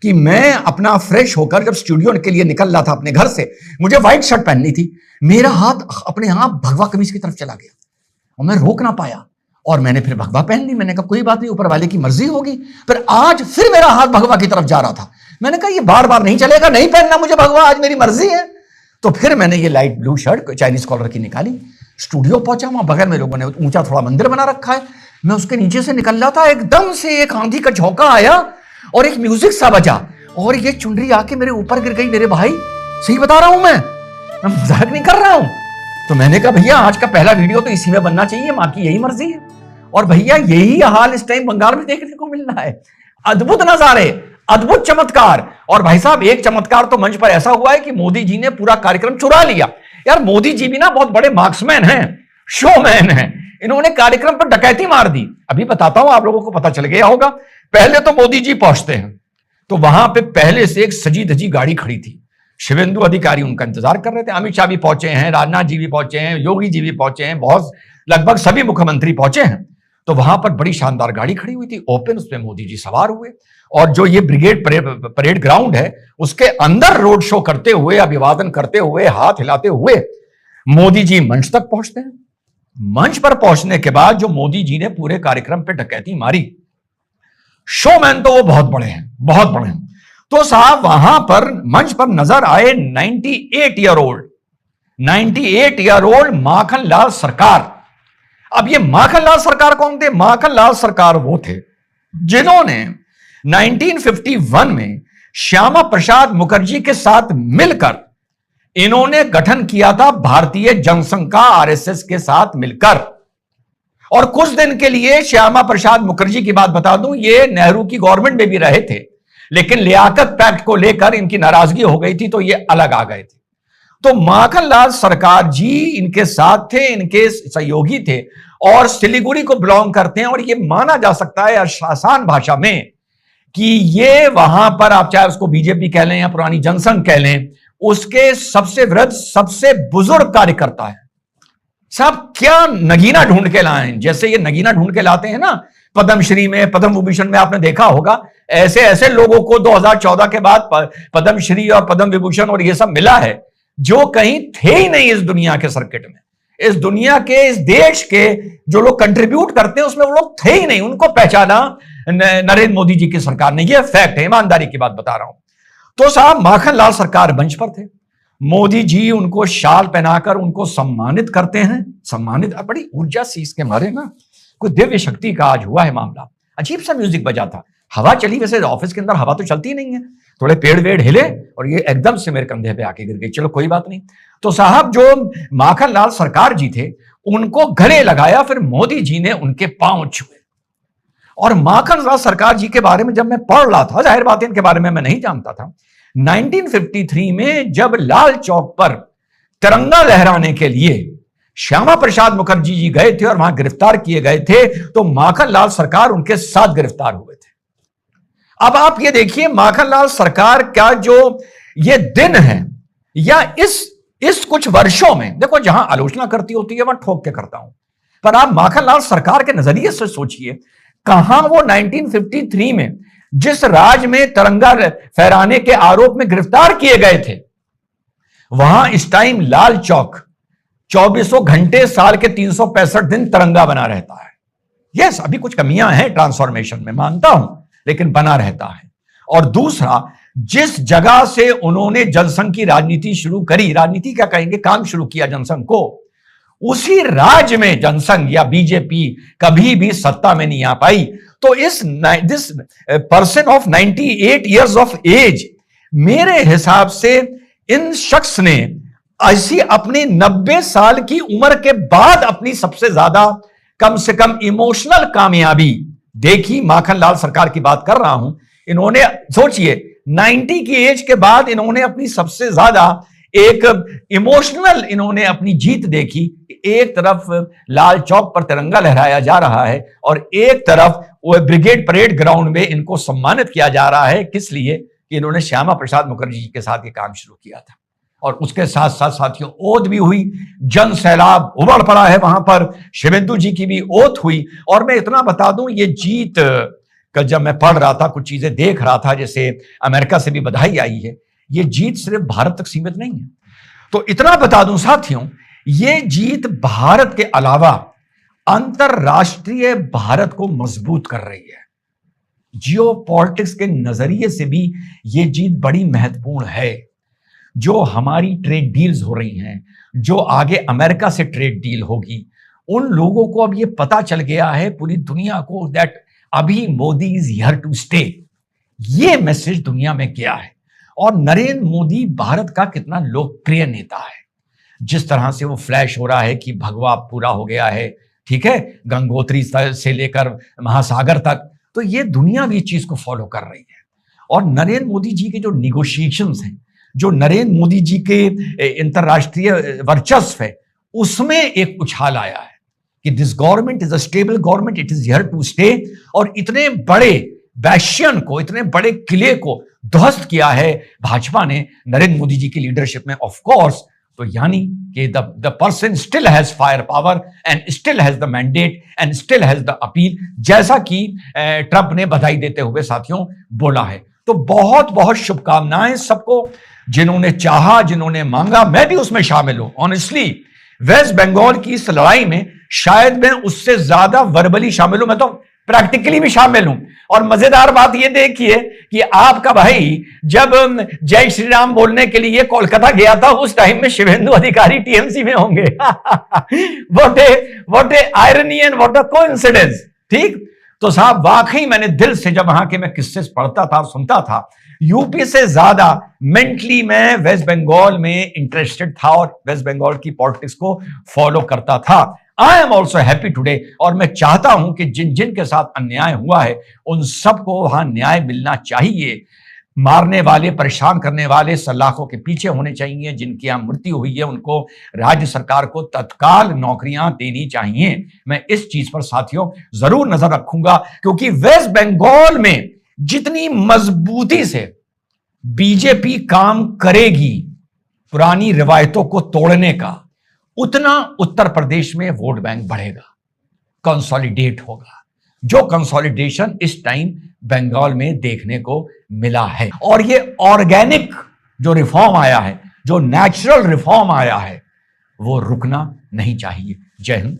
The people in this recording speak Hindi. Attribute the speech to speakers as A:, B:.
A: कि मैं अपना फ्रेश होकर जब स्टूडियो के लिए निकल रहा था अपने घर से, मुझे व्हाइट शर्ट पहननी थी, मेरा हाथ अपने आप भगवा कमीज की तरफ चला गया और मैं रोक ना पाया और मैंने फिर भगवा पहन ली। मैंने कहा कोई बात नहीं, ऊपर वाले की मर्जी होगी। फिर आज फिर मेरा हाथ भगवा की तरफ जा रहा था। मैंने कहा ये बार बार नहीं चलेगा, नहीं पहनना मुझे भगवा, आज मेरी मर्जी है। तो फिर मैंने ये light blue shirt Chinese collar की निकाली, स्टूडियो पहुंचा। वहां बगल में लोगों ने ऊंचा थोड़ा मंदिर बना रखा है, मैं उसके नीचे से निकल रहा था, एकदम से एक आंधी का झोंका आया और एक म्यूजिक सा बजा और ये चुनरी आके मेरे ऊपर गिर गई। मेरे भाई सही बता रहा हूं, मैं मजाक नहीं कर रहा हूं। तो मैंने कहा भैया आज का पहला वीडियो तो इसी में बनना चाहिए, मां की यही मर्जी है। और भैया यही हाल इस टाइम बंगाल में देखने को मिल रहा है। अद्भुत नजारे, अद्भुत चमत्कार। और भाई साहब एक चमत्कार तो मंच पर ऐसा हुआ है कि मोदी जी ने पूरा कार्यक्रम चुरा लिया। यार मोदी जी भी ना बहुत बड़े मार्क्समैन हैं, शोमैन हैं। इन्होंने कार्यक्रम पर डकैती मार दी। अभी बताता हूं, आप लोगों को पता चल गया होगा। पहले तो मोदी जी पहुंचते हैं तो वहां पे पहले से एक सजी धजी गाड़ी खड़ी थी, शिवेंदु अधिकारी उनका इंतजार कर रहे थे। अमित शाह भी पहुंचे हैं, राजनाथ जी भी पहुंचे हैं, योगी जी भी पहुंचे हैं, बहुत लगभग सभी मुख्यमंत्री पहुंचे हैं। तो वहां पर बड़ी शानदार गाड़ी खड़ी हुई थी ओपन, उसमें मोदी जी सवार हुए और जो ये ब्रिगेड परेड ग्राउंड है उसके अंदर रोड शो करते हुए, अभिवादन करते हुए, हाथ हिलाते हुए मोदी जी मंच तक पहुंचते हैं। मंच पर पहुंचने के बाद जो मोदी जी ने पूरे कार्यक्रम पे डकैती मारी, शोमैन तो वो बहुत बड़े हैं, बहुत बड़े हैं। तो साहब वहां पर मंच पर नजर आए 98 ईयर ओल्ड माखन लाल सरकार। अब ये माखन लाल सरकार कौन थे? माखन लाल सरकार वो थे जिन्होंने 1951 में श्यामा प्रसाद मुखर्जी के साथ मिलकर इन्होंने गठन किया था भारतीय जनसंघ का, आरएसएस के साथ मिलकर। और कुछ दिन के लिए श्यामा प्रसाद मुखर्जी की बात बता दूं, ये नेहरू की गवर्नमेंट में भी रहे थे, लेकिन लियाकत पैक्ट को लेकर इनकी नाराजगी हो गई थी तो ये अलग आ गए थे। तो माखन लाल सरकार जी इनके साथ थे, इनके सहयोगी थे और सिलीगुड़ी को बिलोंग करते हैं। और ये माना जा सकता है आसान भाषा में कि ये वहां पर आप चाहे उसको बीजेपी कह लें या पुरानी जनसंघ कह लें, उसके सबसे वृद्ध, सबसे बुजुर्ग कार्यकर्ता है। साहब क्या नगीना ढूंढ के लाए हैं, जैसे ये नगीना ढूंढ के लाते हैं ना पद्मश्री में, पद्म विभूषण में आपने देखा होगा, ऐसे ऐसे लोगों को 2014 के बाद पद्मश्री और पद्म विभूषण और ये सब मिला है जो कहीं थे ही नहीं इस दुनिया के सर्किट में, इस दुनिया के, इस देश के जो लोग कंट्रीब्यूट करते हैं उसमें वो लोग थे ही नहीं। उनको पहचाना नरेंद्र मोदी जी की सरकार ने, ये फैक्ट है, ईमानदारी की बात बता रहा हूं। तो साहब माखन लाल सरकार मंच पर थे, मोदी जी उनको शाल पहनाकर उनको सम्मानित करते हैं। सम्मानित, बड़ी ऊर्जा सी इसके मारे ना, कोई दिव्य शक्ति का आज हुआ है मामला। अजीब सा म्यूजिक बजा था, हवा चली, वैसे ऑफिस के अंदर हवा तो चलती नहीं है, थोड़े पेड़ वेड़ हिले और ये एकदम से मेरे कंधे पे आके गिर गई। चलो कोई बात नहीं। तो साहब जो माखन लाल सरकार जी थे उनको गले लगाया, फिर मोदी जी ने उनके पांव छुए। और माखन लाल सरकार जी के बारे में जब मैं पढ़ रहा था, जाहिर बात है इनके बारे में मैं नहीं जानता था, 1953 में जब लाल चौक पर तिरंगा लहराने के लिए श्यामा प्रसाद मुखर्जी जी गए थे और वहां गिरफ्तार किए गए थे, तो माखन लाल सरकार उनके साथ गिरफ्तार हुए थे। अब आप ये देखिए माखन लाल सरकार का जो ये दिन है, या इस कुछ वर्षों में, देखो जहां आलोचना करती होती है वहां ठोक के करता हूं, पर आप माखन लाल सरकार के नजरिए से सोचिए, कहां वो 1953 में जिस राज्य में तिरंगा फहराने के आरोप में गिरफ्तार किए गए थे, वहां इस टाइम लाल चौक 24 घंटे साल के 365 दिन तिरंगा बना रहता है। यस, अभी कुछ कमियां हैं ट्रांसफॉर्मेशन में, मानता हूं, लेकिन बना रहता है। और दूसरा, जिस जगह से उन्होंने जनसंघ की राजनीति शुरू करी, राजनीति क्या कहेंगे, काम शुरू किया जनसंघ को, उसी राज्य में जनसंघ या बीजेपी कभी भी सत्ता में नहीं आ पाई। तो this person of 98 years of age, मेरे हिसाब से इन शख्स ने ऐसी अपनी 90 साल की उम्र के बाद अपनी सबसे ज्यादा, कम से कम इमोशनल कामयाबी देखी। माखन लाल सरकार की बात कर रहा हूं, इन्होंने सोचिए 90 की एज के बाद इन्होंने अपनी सबसे ज्यादा एक इमोशनल इन्होंने अपनी जीत देखी। एक तरफ लाल चौक पर तिरंगा लहराया जा रहा है और एक तरफ वो ब्रिगेड परेड ग्राउंड में इनको सम्मानित किया जा रहा है। किस लिए? कि इन्होंने श्यामा प्रसाद मुखर्जी जी के साथ ये काम शुरू किया था। और उसके साथ साथ साथियों ओथ भी हुई, जन सैलाब उमड़ पड़ा है वहां पर, शिवेंदु जी की भी ओथ हुई। और मैं इतना बता दूं, ये जीत कल जब मैं पढ़ रहा था, कुछ चीजें देख रहा था, जैसे अमेरिका से भी बधाई आई है, ये जीत सिर्फ भारत तक सीमित नहीं है। तो इतना बता दूं साथियों, ये जीत भारत के अलावा अंतरराष्ट्रीय भारत को मजबूत कर रही है। जियो पॉलिटिक्स के नजरिए से भी ये जीत बड़ी महत्वपूर्ण है। जो हमारी ट्रेड डील्स हो रही हैं, जो आगे अमेरिका से ट्रेड डील होगी, उन लोगों को अब ये पता चल गया है, पूरी दुनिया को, दैट अभी Modi is here to stay. ये मैसेज दुनिया में गया है। और नरेंद्र मोदी भारत का कितना लोकप्रिय नेता है, जिस तरह से वो फ्लैश हो रहा है कि भगवा पूरा हो गया है, ठीक है, गंगोत्री से लेकर महासागर तक, तो ये दुनिया भी इस चीज को फॉलो कर रही है। और नरेंद्र मोदी जी के जो निगोशिएशंस हैं, जो नरेंद्र मोदी जी के अंतरराष्ट्रीय वर्चस्व है, उसमें एक उछाल आया है कि this government is a stable government, it is here to stay. और इतने बड़े बैशियन को, इतने बड़े किले को ध्वस्त किया है भाजपा ने नरेंद्र मोदी जी की लीडरशिप में, ऑफ कोर्स। तो यानी कि the person still has fire power and still has the mandate and still has the appeal, जैसा कि ट्रंप ने बधाई देते हुए साथियों बोला है। तो बहुत बहुत शुभकामनाएं सबको, जिन्होंने चाहा, जिन्होंने मांगा। मैं भी उसमें शामिल हूं। ऑनेस्टली वेस्ट बंगाल की इस लड़ाई में शायद मैं उससे ज्यादा वर्बली शामिल हूं, मैं तो प्रैक्टिकली भी शामिल हूं। और मजेदार बात यह देखिए कि आपका भाई जब जय श्री राम बोलने के लिए कोलकाता गया था, उस टाइम में शिवेंदु अधिकारी टीएमसी में होंगे। What A irony and what a coincidence. ठीक, तो साहब वाकई मैंने दिल से, जब वहां के मैं किस्से पढ़ता था, सुनता था, यूपी से ज्यादा मेंटली मैं वेस्ट बंगाल में इंटरेस्टेड था और वेस्ट बंगाल की पॉलिटिक्स को फॉलो करता था। I am also happy today, और मैं चाहता हूं कि जिन जिन के साथ अन्याय हुआ है उन सबको वहां न्याय मिलना चाहिए। मारने वाले, परेशान करने वाले सलाखों के पीछे होने चाहिए। जिनकी यहां मृत्यु हुई है उनको राज्य सरकार को तत्काल नौकरियां देनी चाहिए। मैं इस चीज पर साथियों जरूर नजर रखूंगा, क्योंकि वेस्ट बंगाल में जितनी मजबूती से बीजेपी काम करेगी पुरानी रिवायतों को तोड़ने का, उतना उत्तर प्रदेश में वोट बैंक बढ़ेगा, कंसोलिडेट होगा, जो कंसोलिडेशन इस टाइम बंगाल में देखने को मिला है। और ये ऑर्गेनिक जो रिफॉर्म आया है, जो नेचुरल रिफॉर्म आया है, वो रुकना नहीं चाहिए। जय हिंद।